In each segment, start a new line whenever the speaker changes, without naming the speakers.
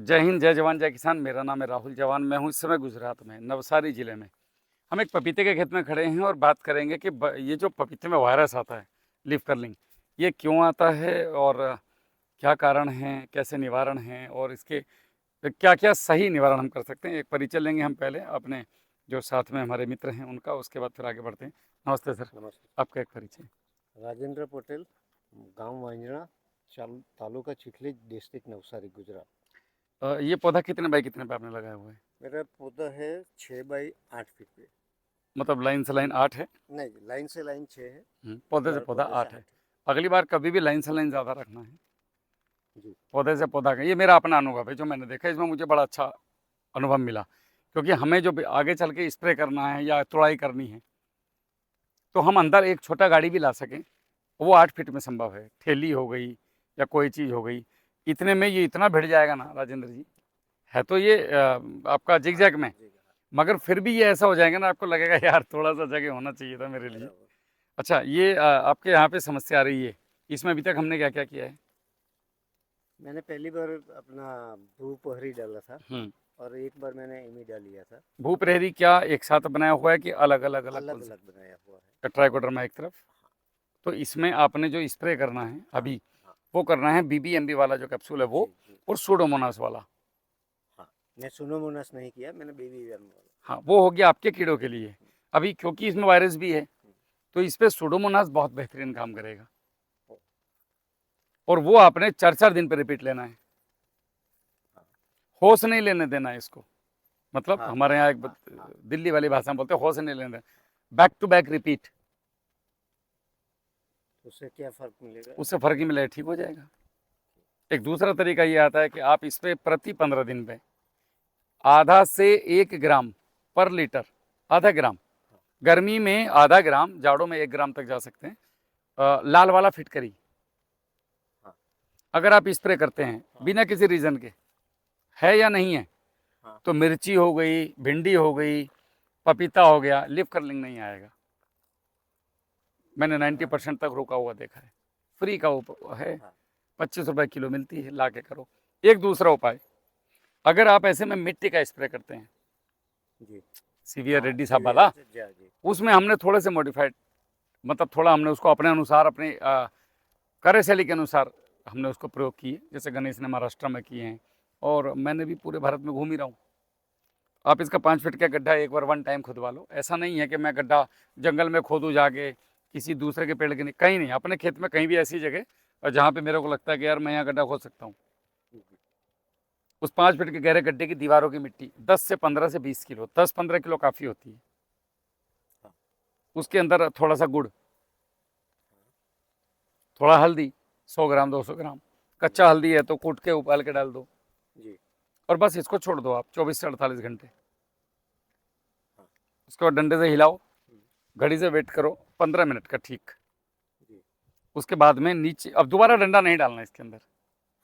जय हिंद, जय जवान, जय किसान। मेरा नाम है राहुल जवान। मैं हूँ इस समय गुजरात में, नवसारी ज़िले में। हम एक पपीते के खेत में खड़े हैं और बात करेंगे कि ये जो पपीते में वायरस आता है, लीफ कर्लिंग, ये क्यों आता है और क्या कारण हैं, कैसे निवारण हैं और इसके क्या क्या सही निवारण हम कर सकते हैं। एक परिचय लेंगे हम पहले अपने जो साथ में हमारे मित्र हैं उनका, उसके बाद फिर आगे बढ़ते हैं। नमस्ते सर।
नमस्ते।
आपका एक परिचय।
राजेंद्र पटेल, गांव वांजणा, तालुका चिखली, डिस्ट्रिक्ट नवसारी, गुजरात।
ये पौधा कितने बाई कितने पे आपने लगाया हुआ है?
मेरा पौधा है 6 बाई 8 फीट पे।
मतलब लाइन से लाइन 8 है?
नहीं, लाइन से लाइन 6 है
पौधे से
और
पौधा
पौधे से
8 है।
8
अगली बार कभी भी लाइन से लाइन ज़्यादा रखना है।
है जी।
पौधे से पौधा का ये मेरा अपना अनुभव है, जो मैंने देखा इसमें मुझे बड़ा अच्छा अनुभव मिला। क्योंकि हमें जो आगे चल के स्प्रे करना है या तुड़ाई करनी है, तो हम अंदर एक छोटा गाड़ी भी ला सकें, वो 8 फीट में संभव है। ठेली हो गई या कोई चीज़ हो गई, इतने में ये इतना भिड़ जाएगा ना राजेंद्र जी। है तो ये आपका जिग जैग में,
जी
मगर फिर भी ये ऐसा हो जाएगा ना, आपको लगेगा यार थोड़ा सा जगह होना चाहिए था मेरे लिए।
बराबर।
अच्छा, ये आपके यहाँ पे समस्या आ रही है, इसमें अभी तक हमने क्या क्या किया है?
मैंने पहली बार अपना भूपहरी डाला था
हम्म।
और एक बार मैंने इमी डाल लिया था।
भूप्रहरी क्या एक साथ बनाया हुआ है कि अलग अलग अलग कौन
अलग
सा?
अलग बनाया हुआ है।
ट्राइकोडर्मा एक तरफ। तो इसमें आपने जो स्प्रे करना है
हाँ
अभी,
हाँ।
वो करना है बीबीएमबी वाला जो कैप्सूल है वो,
जी जी।
और सूडोमोनास वाला।
हाँ, मैं सुनोमोनास नहीं किया, मैंने बेबी वाला।
हाँ, वो हो गया आपके कीड़ों के लिए। अभी क्योंकि इसमें वायरस भी है, तो इस पर सूडोमोनास बहुत बेहतरीन काम करेगा। और वो आपने 4-4 दिन पे रिपीट लेना है।
हाँ
होश नहीं लेने देना है इसको। मतलब
हाँ
हमारे यहाँ
हाँ
एक
हाँ हाँ।
दिल्ली वाली भाषा में बोलते हैं, होश नहीं लेने देना। बैक टू बैक रिपीट,
उससे क्या फर्क मिलेगा?
उससे फर्क ही मिलेगा, ठीक हो जाएगा। एक दूसरा तरीका ये आता है कि आप इस पे प्रति 15 दिन पे आधा से 1 ग्राम पर लीटर, आधा ग्राम, गर्मी में आधा ग्राम, जाड़ों में 1 ग्राम तक जा सकते हैं, लाल वाला फिटकरी
हाँ
अगर आप स्प्रे करते हैं
हाँ
बिना किसी रीज़न के, है या नहीं है,
हाँ।
तो मिर्ची हो गई, भिंडी हो गई, पपीता हो गया, लीफ कर्लिंग नहीं आएगा। मैंने 90% तक रुका हुआ देखा है। फ्री का है,
हाँ
25 रुपये किलो मिलती है, ला के करो। एक दूसरा उपाय, अगर आप ऐसे में मिट्टी का स्प्रे करते हैं,
जी।
सीवियर
हाँ
रेड्डी साहब वाला,
सीवियर जी।
उसमें हमने थोड़े से मॉडिफाइड, मतलब थोड़ा हमने उसको अपने अनुसार, अपने कार्यशैली के अनुसार हमने उसको प्रयोग किए। जैसे गणेश ने महाराष्ट्र में किए हैं, और मैंने भी पूरे भारत में घूम ही रहा हूँ। आप इसका 5 फीट का गड्ढा एक बार 1 टाइम खुदवा लो। ऐसा नहीं है कि मैं गड्ढा जंगल में खोदूँ जाके, किसी दूसरे के पेड़ के नहीं, कहीं नहीं, अपने खेत में कहीं भी ऐसी जगह और जहाँ पे मेरे को लगता है कि यार मैं यहाँ गड्ढा खोद सकता हूँ, उस 5 फीट के गहरे गड्ढे की दीवारों की मिट्टी 10 से 15 से 20 किलो, 10-15 किलो काफ़ी होती है। उसके अंदर थोड़ा सा गुड़, थोड़ा हल्दी, 100 ग्राम 200 ग्राम, कच्चा हल्दी है तो कूट के उबाल के डाल दो,
जी।
और बस इसको छोड़ दो आप 24 से 48 घंटे।
हाँ
उसके बाद डंडे से हिलाओ, घड़ी से वेट करो 15 मिनट का, ठीक।
जी।
उसके बाद में नीचे, अब दोबारा डंडा नहीं डालना इसके अंदर।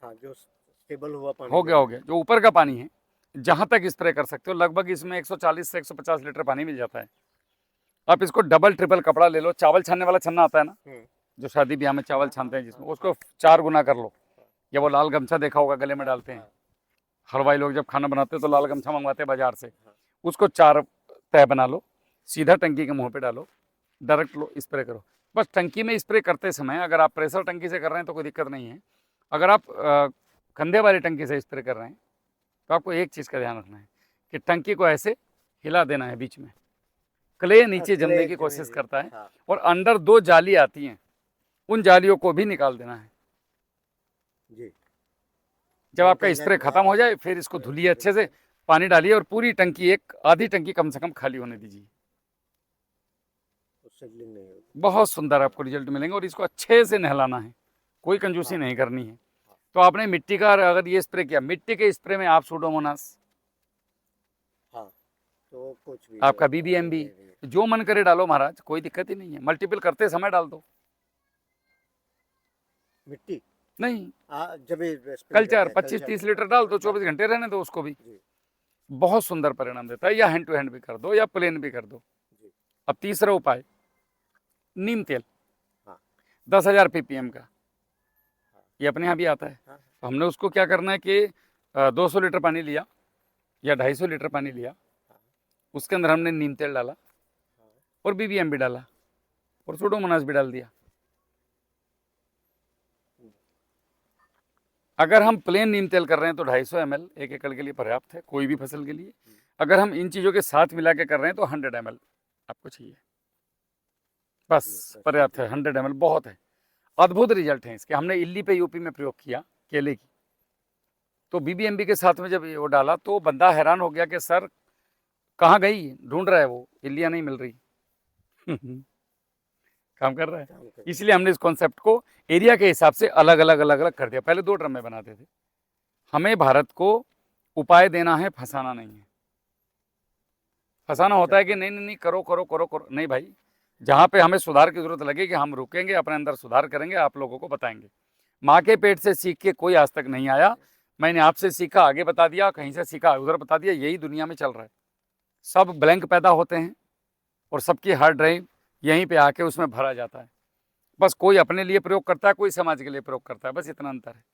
हाँ, जो स्टेबल हुआ पानी
हो गया,
देना
हो
है।
गया। जो ऊपर का पानी है, जहाँ तक स्प्रे कर सकते हो, लगभग इसमें 140 से 150 लीटर पानी मिल जाता है। आप इसको डबल ट्रिपल कपड़ा ले लो, चावल छानने वाला छन्ना आता है ना, जो शादी ब्याह में चावल छानते हैं जिसमें, उसको 4 गुना कर लो। या वो लाल गमछा देखा होगा गले में डालते हैं, हलवाई लोग जब खाना बनाते हैं तो लाल गमछा मंगवाते हैं बाजार से, उसको 4 तय बना लो, सीधा टंकी के मुंह पे डालो, डायरेक्ट लो, स्प्रे करो। बस टंकी में स्प्रे करते समय अगर आप प्रेशर टंकी से कर रहे हैं तो कोई दिक्कत नहीं है। अगर आप कंधे वाली टंकी से स्प्रे कर रहे हैं तो आपको एक चीज़ का ध्यान रखना है कि टंकी को ऐसे हिला देना है बीच में। क्ले नीचे जमने की कोशिश करता है,
हाँ
और अंदर 2 जाली आती हैं, उन जालियों को भी निकाल देना है।
जी।
जब
बंद
आपका
करने
स्प्रे
के
खत्म
बाद
हो जाए फिर इसको धुलिए अच्छे से, पानी डालिए, और पूरी टंकी, एक आधी टंकी कम से कम खाली होने दीजिए।
उससे लीक नहीं होगी।
बहुत सुंदर आपको रिजल्ट मिलेंगे। और इसको अच्छे से नहलाना है, कोई कंजूसी
हाँ
नहीं करनी है। तो आपने मिट्टी का अगर ये स्प्रे किया, मिट्टी के स्प्रे में आप सूडोमोनास,
हाँ, तो कुछ भी
आपका बीबीएमबी, जो मन करे डालो महाराज, कोई दिक्कत ही नहीं है। मल्टीपल करते समय डाल दो,
मिट्टी।
नहीं
जब ये स्प्रे
कल्चर
करते हैं
25-30 लीटर डाल दो, 24 घंटे रहने दो उसको भी,
जी
बहुत सुंदर परिणाम देता है। या हैंड टू हैंड भी कर दो या प्लेन भी कर दो।
जी।
अब तीसरा उपाय, नीम तेल,
हाँ
10,000 ppm का,
हाँ
ये अपने यहाँ भी आता है।
हाँ
तो हमने उसको क्या करना है कि 200 लीटर पानी लिया या 250 लीटर पानी लिया, उसके अंदर हमने नीम तेल डाला और BBM भी डाला और सुडोमोनास भी डाल दिया। अगर हम प्लेन नीम तेल कर रहे हैं तो 250 ml 1 एकड़ के लिए पर्याप्त है, कोई भी फसल के लिए। अगर हम इन चीज़ों के साथ मिला के कर रहे हैं तो 100 ml आपको चाहिए, बस पर्याप्त है। 100 ml बहुत है। अद्भुत रिजल्ट है इसके। हमने इल्ली पे यूपी में प्रयोग किया केले की, तो BBMB के साथ में जब वो डाला तो बंदा हैरान हो गया कि सर कहाँ गई, ढूंढ रहा है वो, इल्लियाँ नहीं मिल रही। काम कर रहा है। इसलिए हमने इस कॉन्सेप्ट को एरिया के हिसाब से अलग अलग कर दिया। पहले 2 ड्रम में बनाते थे। हमें भारत को उपाय देना है, फंसाना नहीं है। फंसाना होता है कि नहीं नहीं नहीं करो करो करो करो, नहीं भाई, जहाँ पे हमें सुधार की जरूरत लगे कि हम रुकेंगे, अपने अंदर सुधार करेंगे, आप लोगों को बताएंगे। माँ के पेट से सीख के कोई आज तक नहीं आया। मैंने आपसे सीखा, आगे बता दिया, कहीं से सीखा उधर बता दिया, यही दुनिया में चल रहा है। सब ब्लैंक पैदा होते हैं और सबकी हार्ड ड्राइव यहीं पे आके उसमें भरा जाता है। बस कोई अपने लिए प्रयोग करता है, कोई समाज के लिए प्रयोग करता है, बस इतना अंतर है।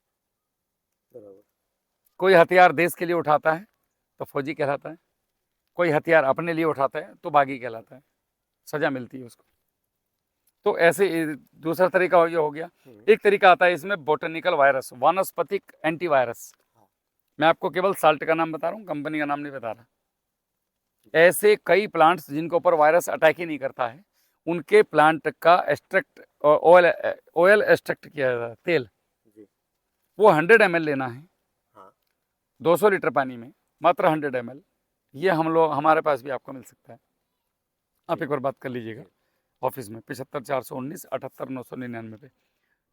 कोई हथियार देश के लिए उठाता है तो फौजी कहलाता है, कोई हथियार अपने लिए उठाता है तो बागी कहलाता है, सजा मिलती है उसको। तो ऐसे दूसरा तरीका ये हो गया। एक तरीका आता है इसमें बोटेनिकल वायरस, वानस्पतिक एंटीवायरस। मैं आपको केवल साल्ट का नाम बता रहा हूँ, कंपनी का नाम नहीं बता रहा। ऐसे कई प्लांट्स जिनके ऊपर वायरस अटैक ही नहीं करता है, उनके प्लांट का एक्सट्रैक्ट, ऑयल एक्सट्रैक्ट किया जाता है, तेल, वो 100 ml लेना है 200 लीटर पानी में, मात्र 100 ml। ये हमारे पास भी आपको मिल सकता है। आप एक बार बात कर लीजिएगा ऑफिस में 75 419 78 999 पे।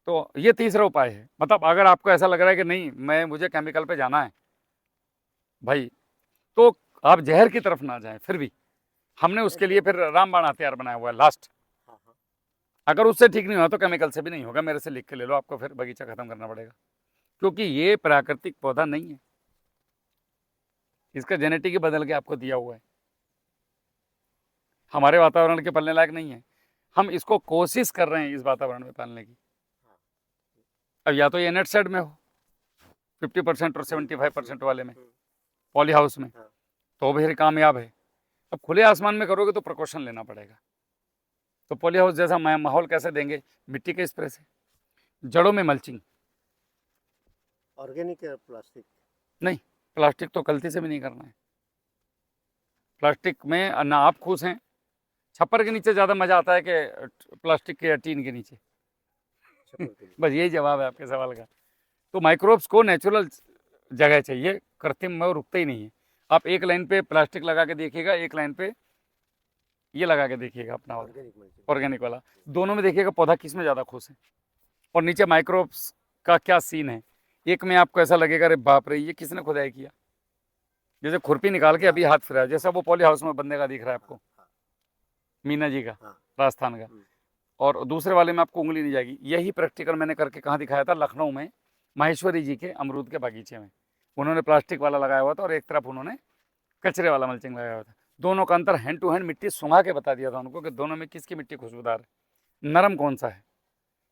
तो ये तीसरा उपाय है। मतलब अगर आपको ऐसा लग रहा है कि नहीं मुझे केमिकल पे जाना है भाई, तो आप जहर की तरफ ना जाएं। फिर भी हमने उसके लिए फिर रामबाण हथियार बनाया हुआ है लास्ट। अगर उससे ठीक नहीं हुआ तो केमिकल से भी नहीं होगा, मेरे से लिख के ले लो, आपको फिर बगीचा खत्म करना पड़ेगा, क्योंकि ये प्राकृतिक पौधा नहीं है, इसका जेनेटिक ही बदल के आपको दिया हुआ है, हमारे वातावरण के पलने लायक नहीं है। हम इसको कोशिश कर रहे हैं इस वातावरण में पालने की। अब या तो ये नेट शेड में हो 50% और 75% वाले में, पॉली हाउस में, तो फिर कामयाब है। अब खुले आसमान में करोगे तो प्रिकॉशन लेना पड़ेगा। तो पॉली हाउस जैसा माहौल कैसे देंगे? मिट्टी के स्प्रे से, जड़ों में मल्चिंग।
ऑर्गेनिक या प्लास्टिक?
नहीं, प्लास्टिक तो गलती से भी नहीं करना है। प्लास्टिक में ना आप खुश हैं, छप्पर के नीचे ज़्यादा मज़ा आता है कि प्लास्टिक के या टीन के नीचे? बस यही जवाब है आपके सवाल का। तो माइक्रोब्स को नेचुरल जगह चाहिए, कृत्रिम में वो रुकते ही नहीं है। आप एक लाइन पे प्लास्टिक लगा के देखिएगा, एक लाइन पे ये लगा के देखिएगा अपना ऑर्गेनिक वाला, दोनों में देखिएगा पौधा किस में ज़्यादा खुश है और नीचे माइक्रोब्स का क्या सीन है। एक में आपको ऐसा लगेगा अरे बाप रे ये किसने खुदाई किया, जैसे खुरपी निकाल के अभी हाथ फिराया, जैसा वो पॉली हाउस में बंदे का दिख रहा है आपको, मीना जी का, राजस्थान का। और दूसरे वाले में आपको उंगली नहीं जाएगी। यही प्रैक्टिकल मैंने करके कहाँ दिखाया था? लखनऊ में माहेश्वरी जी के अमरूद के बागीचे में। उन्होंने प्लास्टिक वाला लगाया हुआ था और एक तरफ उन्होंने कचरे वाला मल्चिंग लगाया हुआ था। दोनों का अंतर हैंड टू हैंड मिट्टी सुंघा के बता दिया था उनको कि दोनों में किसकी मिट्टी खुशबूदार है, नरम कौन सा है।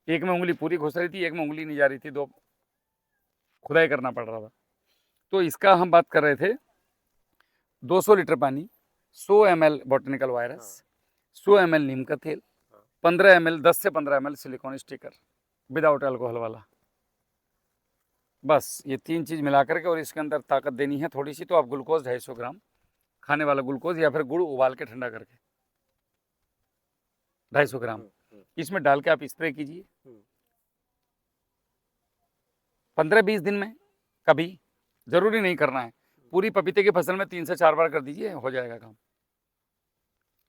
एक में उंगली पूरी घुस रही थी, एक में उंगली नहीं जा रही थी, दो खुदाई करना पड़ रहा था। तो इसका हम बात कर रहे थे 200 लीटर पानी, 100 ml बोटेनिकल वायरस, 100 ml नीम का तेल, 15 ml 10 से 15 ml silicon sticker without alcohol वाला। बस ये 3 चीज़ मिला करके, और इसके अंदर ताकत देनी है थोड़ी सी, तो आप ग्लूकोज 250 ग्राम, खाने वाला ग्लूकोज या फिर गुड़ उबाल के ठंडा करके 250 ग्राम इसमें डाल के आप स्प्रे कीजिए 15-20 दिन में। कभी जरूरी नहीं करना है, पूरी पपीते की फसल में 3 से 4 बार कर दीजिए, हो जाएगा काम।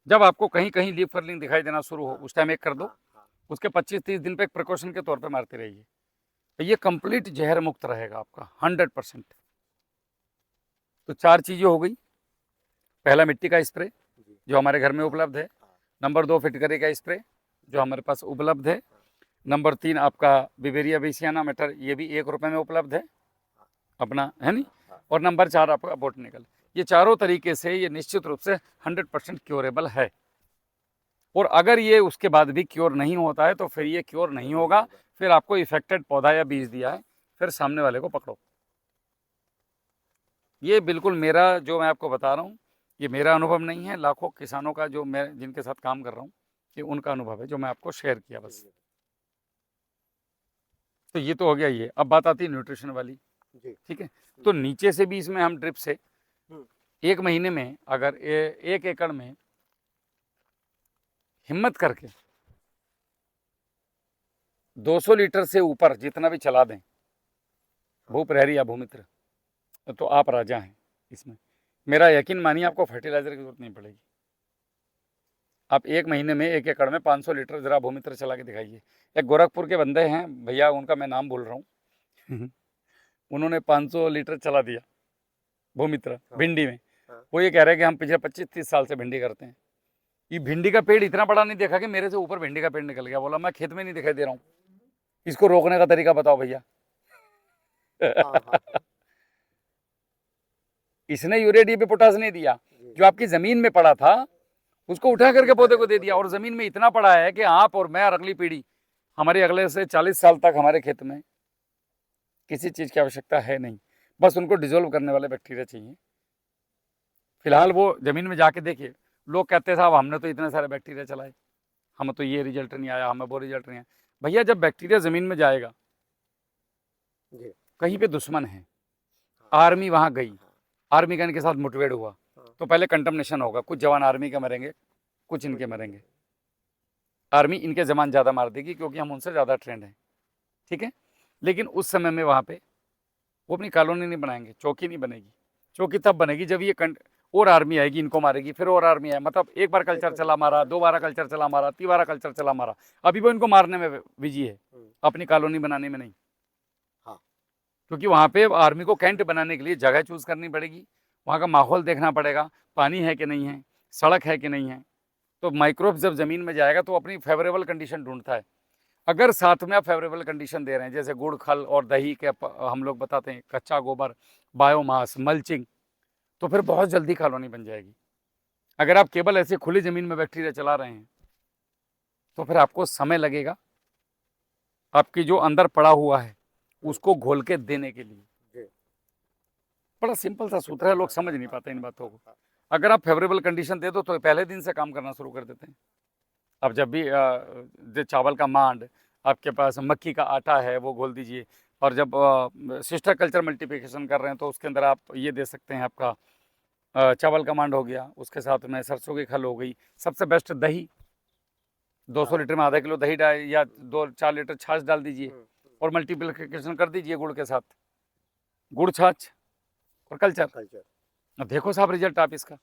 जब आपको कहीं कहीं लीफ कर्लिंग दिखाई देना शुरू हो उस टाइम एक कर दो, उसके 25-30 दिन पे एक प्रिकॉशन के तौर पे मारते रहिए। तो ये कंप्लीट जहर मुक्त रहेगा आपका 100%। तो 4 चीज़ें हो गई। पहला मिट्टी का स्प्रे जो हमारे घर में उपलब्ध है, नंबर 2 फिटकरी का स्प्रे जो हमारे पास उपलब्ध है, नंबर 3 आपका बिवेरिया बेसियाना मेटर, ये भी 1 रुपये में उपलब्ध है अपना, है नहीं, और नंबर 4 आपका बोटनिकल। ये चारों तरीके से ये निश्चित रूप से 100% क्योरेबल है। और अगर ये उसके बाद भी क्योर नहीं होता है तो फिर ये क्योर नहीं होगा, फिर आपको इफेक्टेड पौधा या बीज दिया है, फिर सामने वाले को पकड़ो। ये बिल्कुल मेरा जो मैं आपको बता रहा हूँ, ये मेरा अनुभव नहीं है, लाखों किसानों का जो मैं जिनके साथ काम कर रहा हूँ, ये उनका अनुभव है जो मैं आपको शेयर किया बस। तो ये तो हो गया ये। अब बात आती है न्यूट्रिशन वाली,
जी।
ठीक है। तो नीचे से भी इसमें हम ड्रिप से 1 महीने में अगर 1 एकड़ में हिम्मत करके 200 लीटर से ऊपर जितना भी चला दें, भूप्रहरी या भूमित्र, तो आप राजा हैं इसमें। मेरा यकीन मानिए, आपको फर्टिलाइजर की जरूरत नहीं पड़ेगी। आप 1 महीने में 1 एकड़ में 500 लीटर जरा भूमित्र चला के दिखाइए। एक गोरखपुर के बंदे हैं भैया, उनका मैं नाम बोल रहा हूँ उन्होंने 500 लीटर चला दिया भूमित्र भिंडी में। वो ये कह रहे हैं कि हम पिछले 25-30 साल से भिंडी करते हैं। ये भिंडी का पेड़ इतना बड़ा नहीं देखा कि मेरे से ऊपर भिंडी का पेड़ निकल गया। बोला मैं खेत में नहीं दिखाई दे रहा हूँ, इसको रोकने का तरीका बताओ भैया इसने यूरिया डीएपी पोटास नहीं दिया, जो आपकी जमीन में पड़ा था उसको उठा करके पौधे को दे दिया। और जमीन में इतना पड़ा है कि आप और मैं और अगली पीढ़ी, हमारे अगले से 40 साल तक हमारे खेत में किसी चीज की आवश्यकता है नहीं, बस उनको डिजोल्व करने वाले बैक्टीरिया चाहिए। फिलहाल वो जमीन में जाके देखिए, लोग कहते हैं साहब हमने तो इतने सारे बैक्टीरिया चलाए, हमें तो ये रिजल्ट नहीं आया, हमें वो रिजल्ट नहीं आया। भैया जब बैक्टीरिया जमीन में जाएगा, कहीं पे दुश्मन है, आर्मी वहां गई, आर्मी का इनके साथ मुठभेड़ हुआ, तो पहले कंटमनेशन होगा, कुछ जवान आर्मी के मरेंगे, कुछ इनके मरेंगे। आर्मी इनके जवान ज़्यादा मार देगी क्योंकि हम उनसे ज़्यादा ट्रेंड हैं, ठीक है। लेकिन उस समय में वहाँ पे वो अपनी कॉलोनी नहीं बनाएंगे, चौकी नहीं बनेगी। चौकी तब बनेगी जब ये और आर्मी आएगी, इनको मारेगी, फिर और आर्मी आए। मतलब एक बार कल्चर चला मारा, 2 बार कल्चर चला मारा, 3 बार कल्चर चला मारा, अभी वो इनको मारने में बिजी है, अपनी कॉलोनी बनाने में नहीं। क्योंकि वहाँ पे आर्मी को कैंट बनाने के लिए जगह चूज करनी पड़ेगी, वहाँ का माहौल देखना पड़ेगा, पानी है कि नहीं है, सड़क है कि नहीं है। तो माइक्रोब जब ज़मीन में जाएगा तो अपनी फेवरेबल कंडीशन ढूंढता है। अगर साथ में आप फेवरेबल कंडीशन दे रहे हैं, जैसे गुड़, खल और दही के हम लोग बताते हैं, कच्चा गोबर, बायोमास, मल्चिंग, तो फिर बहुत जल्दी कॉलोनी बन जाएगी। अगर आप केवल ऐसे खुली ज़मीन में बैक्टीरिया चला रहे हैं तो फिर आपको समय लगेगा आपकी जो अंदर पड़ा हुआ है उसको घोल के देने के लिए। बड़ा सिंपल सा सूत्र है, लोग समझ नहीं पाते इन बातों को। अगर आप फेवरेबल कंडीशन दे दो तो पहले दिन से काम करना शुरू कर देते हैं। अब जब भी जो चावल का मांड, आपके पास मक्की का आटा है, वो घोल दीजिए। और जब सिस्टर कल्चर मल्टीप्लिकेशन कर रहे हैं तो उसके अंदर आप ये दे सकते हैं, आपका चावल का मांड हो गया, उसके साथ में सरसों की खल हो गई। सबसे बेस्ट दही, 200 लीटर में आधा किलो दही डाल या 2-4 लीटर छाछ डाल दीजिए और मल्टीप्लिकेशन कर दीजिए गुड़ के साथ, गुड़, छाछ और कल्चर। अब देखो साहब रिजल्ट आप इसका,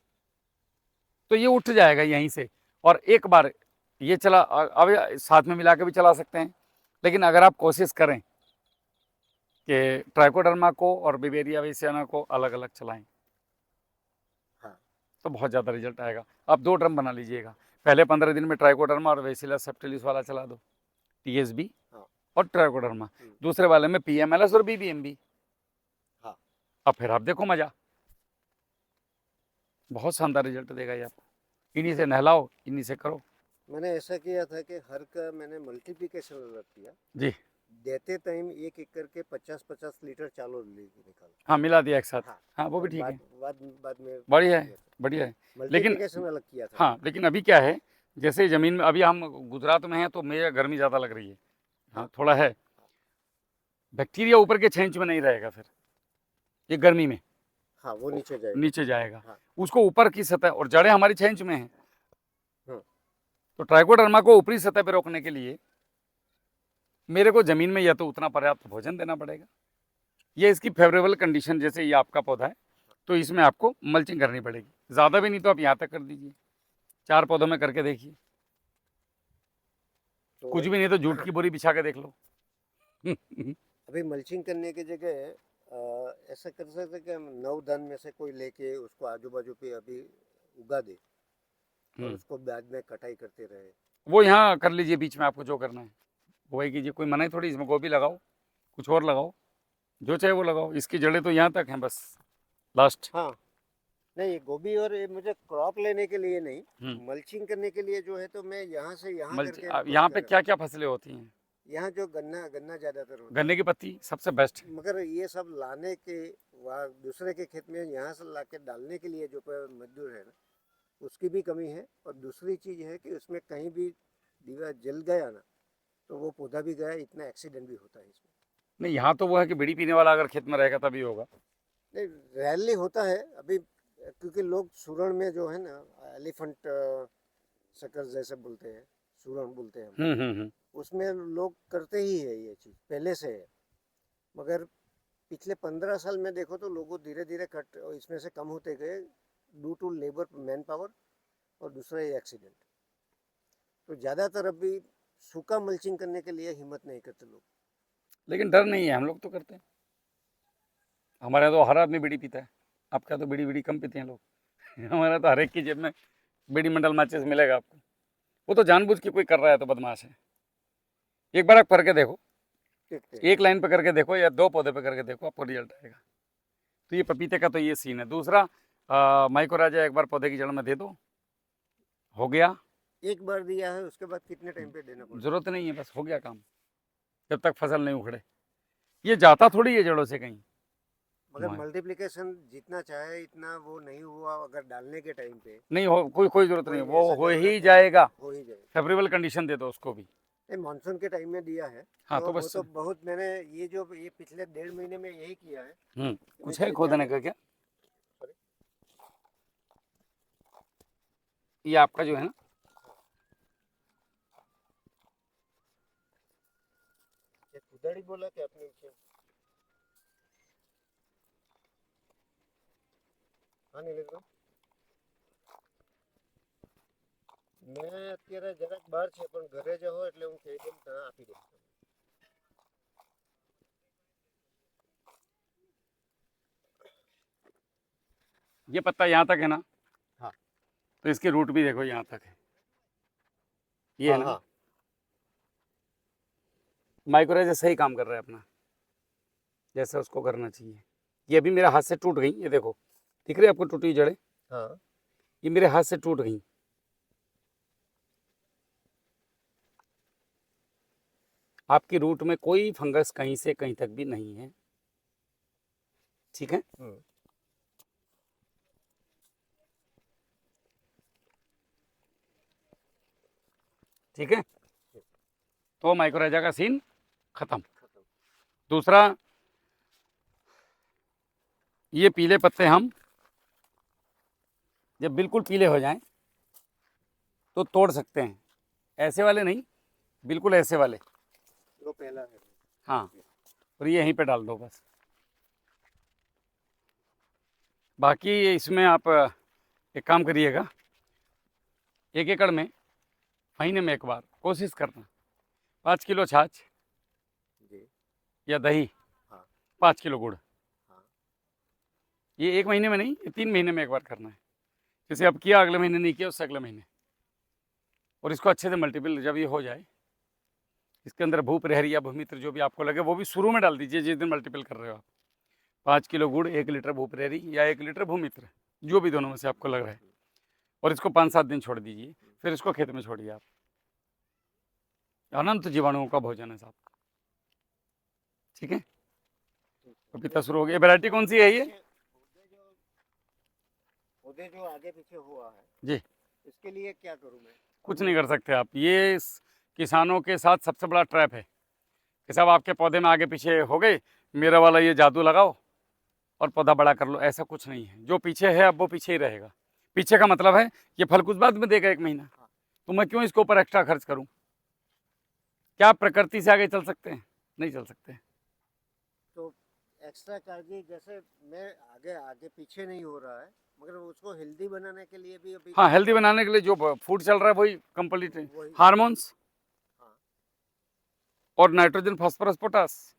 तो ये उठ जाएगा यहीं से। और एक बार ये चला, अब साथ में मिला के भी चला सकते हैं, लेकिन अगर आप कोशिश करें कि ट्राइकोडर्मा को और बिवेरिया बेसियाना को अलग अलग चलाएं, तो बहुत ज़्यादा रिजल्ट आएगा। आप 2 ड्रम बना लीजिएगा, पहले 15 दिन में ट्राइकोडर्मा और बेसिलस सबटिलिस वाला चला दो, टीएसबी और ट्राइकोडर्मा, दूसरे वाले में पीएमएलएस और बीबीएमबी। अब फिर आप देखो मजा, बहुत शानदार रिजल्ट देगा ये आपको। इन्हीं से नहलाओ, इन्हीं से करो।
मैंने ऐसा किया था कि हर का मैंने मल्टीप्लिकेशन अलग किया
जी,
देते टाइम 1 एकड़ के 50-50 लीटर चावल निकाला।
हाँ मिला दिया एक साथ। हाँ वो भी ठीक है,
बाद में
बढ़िया है, बढ़िया है। लेकिन
मल्टीप्लिकेशन अलग किया था।
हाँ, लेकिन अभी क्या है, जैसे ज़मीन में अभी हम गुजरात में हैं तो मेरे गर्मी ज़्यादा लग रही है, हाँ थोड़ा है। बैक्टीरिया ऊपर के 6 इंच में नहीं रहेगा, फिर ये गर्मी में
हाँ वो नीचे
जाएगा।
हाँ।
उसको ऊपर की सतह, और जड़ें हमारी 6 इंच में हैं, तो ट्राइकोडर्मा को ऊपरी सतह पर रोकने के लिए मेरे को ज़मीन में या तो उतना पर्याप्त भोजन देना पड़ेगा, ये इसकी फेवरेबल कंडीशन, जैसे ये आपका पौधा है तो इसमें आपको मल्चिंग करनी पड़ेगी। ज़्यादा भी नहीं तो आप यहाँ तक कर दीजिए, 4 पौधों में करके देखिए,
तो
कुछ भी नहीं तो जूट की बोरी बिछा के देख लो
अभी मल्चिंग करने की जगह ऐसा कर सकते कि हम 9 दान में से कोई लेके उसको आजू बाजू पे अभी उगा दे और उसको बाद में कटाई करते रहे।
वो यहाँ कर लीजिए, बीच में आपको जो करना है वही कीजिए, कोई मना ही थोड़ी। इसमें गोभी लगाओ, कुछ और लगाओ, जो चाहे वो लगाओ, इसकी जड़ें तो यहाँ तक हैं बस, लास्ट।
हाँ नहीं, गोभी और ये मुझे क्रॉप लेने के लिए नहीं, मल्चिंग करने के लिए जो है, तो मैं यहाँ से यहाँ करके।
यहाँ पे क्या क्या फसलें होती हैं?
यहाँ जो गन्ना ज्यादातर होता है,
गन्ने की पत्ती सबसे बेस्ट है।
मगर ये सब लाने के वहाँ दूसरे के खेत में यहाँ से ला के डालने के लिए जो मजदूर है ना, उसकी भी कमी है। और दूसरी चीज़ है कि उसमें कहीं भी दीवा जल गया ना, तो वो पौधा भी गया, इतना एक्सीडेंट भी होता है इसमें।
नहीं, यहाँ तो वो है कि बीड़ी पीने वाला अगर खेत में रहेगा तभी होगा।
नहीं, रैली होता है अभी, क्योंकि लोग सूरण में जो है ना, एलिफेंट शक्कर जैसे बोलते हैं, सूरण बोलते हैं हम,
हम्म।
उसमें लोग करते ही है ये चीज़, पहले से है। मगर पिछले 15 साल में देखो तो लोगों धीरे धीरे कट इसमें से कम होते गए, due to labour manpower, और दूसरा ये एक्सीडेंट। तो ज़्यादातर अभी सूखा मल्चिंग करने के लिए हिम्मत नहीं करते लोग।
लेकिन डर नहीं है, हम लोग तो करते हैं। हमारे यहाँ तो हर आदमी बीड़ी पीता है। आपका तो बीड़ी बीड़ी कम पीते हैं लोग। हमारा तो हर एक की जेब में बीड़ी मंडल माचिस मिलेगा आपको। वो तो जानबूझ के कोई कर रहा है तो बदमाश है। एक बार आप करके देखो, एक लाइन पे करके देखो या 2 पौधे पे करके देखो, आपको रिजल्ट आएगा। तो ये पपीते का तो ये सीन है। दूसरा, माइकोराजा एक बार पौधे की जड़ में दे दो, हो गया।
एक बार दिया है, उसके बाद कितने टाइम पे देना पड़ेगा?
जरूरत नहीं है, बस हो गया काम, जब तक फसल नहीं उखड़े। ये जाता थोड़ी है जड़ों से कहीं।
मगर
हाँ।
मल्टीप्लिकेशन जितना चाहे इतना वो नहीं हुआ अगर डालने के टाइम पे,
नहीं हो, कोई जरूरत नहीं,
कोई
वो
ऐसा
हो ही
डेवलपमेंट
जाएगा।
हो ही जाएगा।
फेवरेबल कंडीशन दे दो उसको भी।
नहीं, मानसून के टाइम में दिया है।
हाँ,
तो
तो
वो
बस।
तो बहुत मैंने ये पिछले 1.5 महीने में यही किया है।
कुछ है खोदने का क्या? ये आपका जो है ना,
ये कुदाड़ी बोला कि आपने उसे? हाँ नीलेश भाई, મેં અત્યારે જરાક બહાર છે, પણ ઘરે જ હો એટલે હું કહી દઉં ત્યાં આપી દઉં.
ये पत्ता यहाँ तक है ना,
हाँ।
तो इसकी रूट भी देखो यहाँ तक है। ये है
हाँ
ना,
हाँ
माइक्रोराइजा सही काम कर रहा है अपना, जैसे उसको करना चाहिए। ये अभी मेरे हाथ से टूट गई, ये देखो, दिख रही है आपको टूटी हुई जड़ें?
हाँ
ये मेरे हाथ से टूट गई। आपकी रूट में कोई फंगस कहीं से कहीं तक भी नहीं है, ठीक है। ठीक है, तो माइक्रोराइजा का सीन खत्म। दूसरा, ये पीले पत्ते हम जब बिल्कुल पीले हो जाएं तो तोड़ सकते हैं, ऐसे वाले नहीं, बिल्कुल ऐसे वाले।
वो पहला है।
हाँ, और ये यहीं पे डाल दो बस। बाकी इसमें आप एक काम करिएगा, 1 एकड़ में महीने में एक बार कोशिश करना, 5 किलो छाछ
जी।
या दही,
हाँ
5 किलो गुड़।
हाँ
ये 1 महीने में नहीं, ये 3 महीने में एक बार करना है। जैसे अब किया, अगले महीने नहीं किया, उससे अगले महीने। और इसको अच्छे से मल्टीपल जब ये हो जाए, इसके अंदर भूप रहरी या भूमित्र जो भी आपको लगे वो भी शुरू में डाल दीजिए जिस दिन मल्टीपल कर रहे हो आप। 5 किलो गुड़, 1 लीटर भूप रहरी या 1 लीटर भूमित्र, जो भी दोनों में से आपको लग रहा है। और इसको 5-7 दिन छोड़ दीजिए, फिर इसको खेत में छोड़िए आप। अनंत जीवाणुओं का भोजन है साहब, ठीक है। पपीता शुरू हो गया। वैरायटी कौन सी है ये?
पौधे जो आगे पीछे हुआ है
जी,
इसके लिए क्या करूँ मैं?
कुछ नहीं कर सकते आप। ये किसानों के साथ सबसे बड़ा ट्रैप है कि साहब आपके पौधे में आगे पीछे हो गए, मेरा वाला ये जादू लगाओ और पौधा बड़ा कर लो। ऐसा कुछ नहीं है, जो पीछे है अब वो पीछे ही रहेगा। पीछे का मतलब है ये फल कुछ बाद में देगा 1 महीना, तो मैं क्यों इसके ऊपर एक्स्ट्रा खर्च करूं? क्या आप प्रकृति से आगे चल सकते हैं? नहीं चल सकते।
तो एक्स्ट्रा कागजी जैसे मैं आगे आगे पीछे नहीं हो रहा है, मगर उसको हेल्दी बनाने के लिए भी अभी।
हाँ, हेल्दी बनाने के लिए जो फूड चल रहा है वही कंप्लीट है।
वही।
हार्मोन्स
हाँ
और नाइट्रोजन, फास्फोरस, पोटास,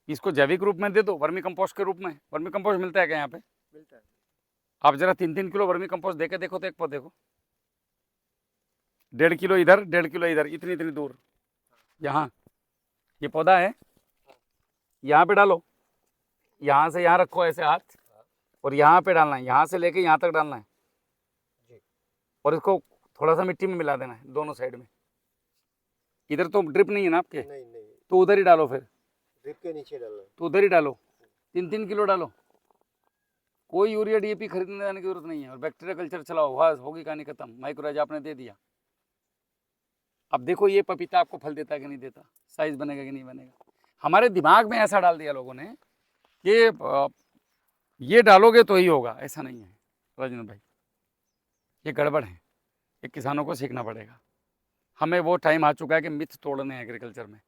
इसको जैविक रूप में दे दो, वर्मी कंपोस्ट के रूप में। वर्मी कंपोस्ट मिलता है क्या यहाँ पे?
मिलता है।
आप जरा 3-3 किलो वर्मी कंपोस्ट दे के देखो तो एक पौधे को, 1.5 किलो इधर, 1.5 किलो इधर, इतनी इतनी दूर। यहाँ ये पौधा है, यहाँ पे डालो, यहाँ से यहाँ रखो ऐसे हाथ, और यहाँ पे डालना है, यहाँ से लेके यहाँ तक डालना है
जी।
और इसको थोड़ा सा मिट्टी में मिला देना है दोनों साइड में। इधर तो ड्रिप नहीं है ना आपके,
नहीं नहीं,
तो उधर ही डालो, फिर
ड्रिप के नीचे डालना है।
तो उधर ही डालो। 3-3 किलो डालो, कोई यूरिया डीएपी खरीदने जाने की जरूरत नहीं है। और बैक्टीरिया कल्चर चलाओ, बस होगी कहानी खत्म। माइक्रोराइजा आपने दे दिया। अब देखो ये पपीता आपको फल देता है कि नहीं देता, साइज बनेगा कि नहीं बनेगा। हमारे दिमाग में ऐसा डाल दिया लोगों ने कि ये डालोगे तो ही होगा, ऐसा नहीं है राजेंद्र भाई, ये गड़बड़ है। ये किसानों को सीखना पड़ेगा। हमें वो टाइम आ चुका है कि मिथ तोड़ने हैं एग्रीकल्चर में।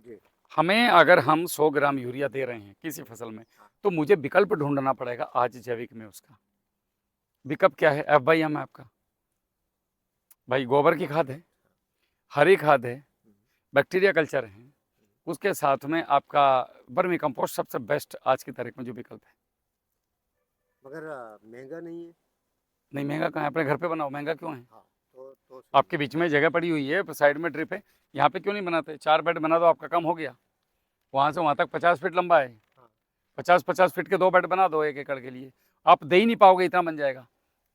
जी।
हमें अगर हम 100 ग्राम यूरिया दे रहे हैं किसी फसल में, तो मुझे विकल्प ढूंढना पड़ेगा आज जैविक में। उसका विकल्प क्या है? FYM है आपका भाई, गोबर की खाद है, हरी खाद है, बैक्टीरिया कल्चर है, उसके साथ में आपका वर्मी कंपोस्ट सबसे बेस्ट आज की तारीख में जो विकल्प है।
मगर महंगा नहीं है।
नहीं महंगा कहाँ है, अपने घर पे बनाओ, महंगा क्यों है?
हाँ, तो
आपके बीच में जगह पड़ी हुई है, साइड में ड्रिप है, यहाँ पे क्यों नहीं बनाते? 4 बेड बना दो, आपका काम हो गया। वहाँ से वहाँ तक 50 फीट लंबा है, 50-50 फीट के 2 बेड बना दो 1 एकड़ के लिए। आप दे ही नहीं पाओगे, इतना बन जाएगा।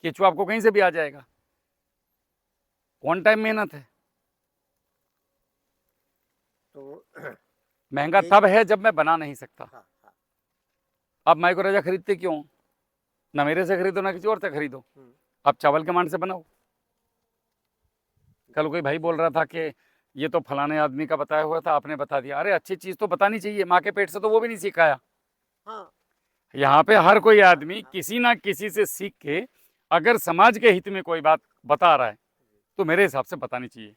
केचुआ आपको कहीं से भी आ जाएगा। वन टाइम मेहनत है।
तो
महंगा तब है जब मैं बना नहीं सकता।
हाँ, हाँ।
आप माइक्रोराइजा खरीदते क्यों? ना मेरे से खरीदो ना किसी और से खरीदो, आप चावल के मांड से बनाओ। कल कोई भाई बोल रहा था कि ये तो फलाने आदमी का बताया हुआ था, आपने बता दिया। अरे अच्छी चीज़ तो बतानी चाहिए, माँ के पेट से तो वो भी नहीं सिखाया।
हाँ,
यहाँ पे हर कोई आदमी किसी ना किसी से सीख के अगर समाज के हित में कोई बात बता रहा है तो मेरे हिसाब से बतानी चाहिए।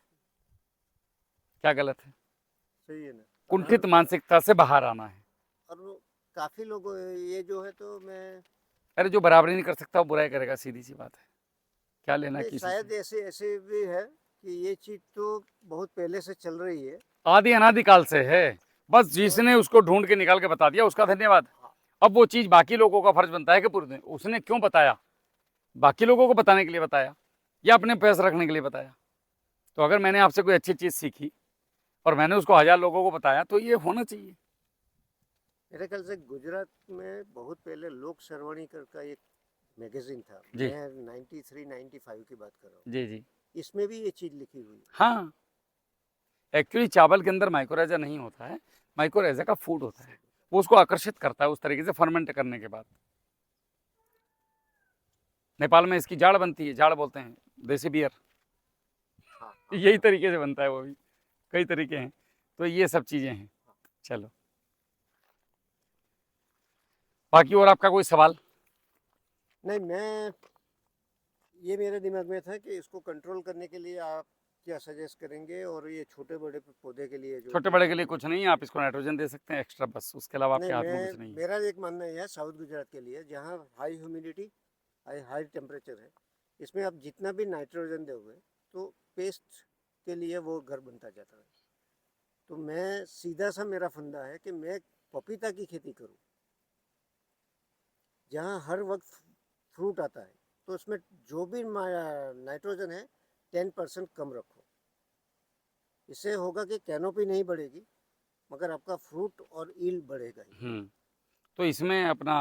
क्या गलत है?
सही है ना।
कुंठित मानसिकता से बाहर आना है।
और काफी लोग ये जो है, तो मैं
अरे जो बराबरी नहीं कर सकता वो बुराई करेगा, सीधी सी बात है। क्या लेना
नहीं,
किसी
शायद
से?
ऐसे ऐसे भी है कि ये चीज तो बहुत पहले से चल रही है।
आदि अनादि काल से है, बस जिसने उसको ढूंढ के निकाल के बता दिया उसका धन्यवाद।
हाँ।
अब वो चीज़ बाकी लोगों का फर्ज बनता है कि पूरे उसने क्यों बताया, बाकी लोगों को बताने के लिए बताया या अपने पैस रखने के लिए बताया। तो अगर मैंने आपसे कोई अच्छी चीज़ सीखी और मैंने उसको 1000 लोगों को बताया तो ये होना चाहिए।
मेरे ख्याल से गुजरात में बहुत पहले लोक सर्वाणीकर का एक मैगजीन था।
जी।
मैं 93-95 की बात कर रहा हूँ।
जी जी
इसमें भी ये चीज लिखी हुई है।
हाँ, एक्चुअली चावल के अंदर माइक्रोराइजा नहीं होता है, माइक्रोराइजा का फूड होता है, वो उसको आकर्षित करता है उस तरीके से फर्मेंट करने के बाद। नेपाल में इसकी जाड़ बनती है, जाड़ बोलते हैं, देसी बियर।
हाँ,
यही तरीके से बनता है, वो भी कई तरीके हैं। तो ये सब चीज़ें हैं। चलो, बाकी और आपका कोई सवाल?
नहीं, ये मेरे दिमाग में था कि इसको कंट्रोल करने के लिए आप क्या सजेस्ट करेंगे, और ये छोटे बड़े पौधे के लिए जो
छोटे बड़े के लिए कुछ नहीं है, आप इसको नाइट्रोजन दे सकते हैं एक्स्ट्रा, बस उसके अलावा आपके
नहीं,
हाथ में कुछ नहीं है।
मेरा एक मानना यह है साउथ गुजरात के लिए, जहाँ हाई ह्यूमिडिटी, हाई टेम्परेचर है, इसमें आप जितना भी नाइट्रोजन दोगे तो पेस्ट के लिए वो घर बनता जाता है। तो मैं सीधा सा मेरा फंदा है कि मैं पपीता की खेती करूं, जहाँ हर वक्त फ्रूट आता है, तो उसमें जो भी नाइट्रोजन है 10% कम रखो। इससे होगा कि कैनोपी नहीं बढ़ेगी, मगर आपका फ्रूट और ईल्ड बढ़ेगा ही।
तो इसमें अपना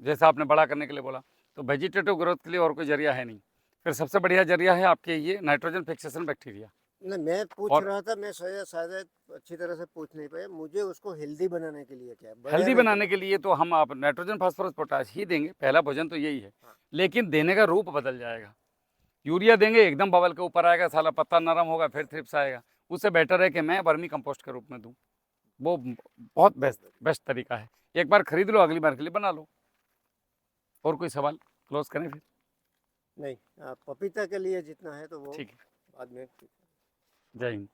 जैसा आपने बड़ा करने के लिए बोला, तो वेजिटेटिव ग्रोथ के लिए और कोई जरिया है नहीं, फिर सबसे बढ़िया जरिया है आपके ये नाइट्रोजन फिक्सेशन बैक्टीरिया।
नहीं, मैं पूछ
और
रहा था, मैं शायद अच्छी तरह से पूछ नहीं पाया, मुझे उसको हेल्दी बनाने के लिए क्या है,
हेल्दी बनाने के लिए तो हम आप नाइट्रोजन फास्फोरस पोटाश ही देंगे, पहला भोजन तो यही है।
हाँ।
लेकिन देने का रूप बदल जाएगा। यूरिया देंगे एकदम बबल के ऊपर आएगा, साला पत्ता नरम होगा, फिर थ्रिप्स आएगा। उससे बेटर है कि मैं वर्मी कंपोस्ट के रूप में दूं, वो बहुत बेस्ट तरीका है। एक बार खरीद लो, अगली बार के लिए बना लो। और कोई सवाल? क्लोज करें फिर?
नहीं, पपीता के लिए जितना है तो वो
ठीक है,
बाद में।
जय हिंद।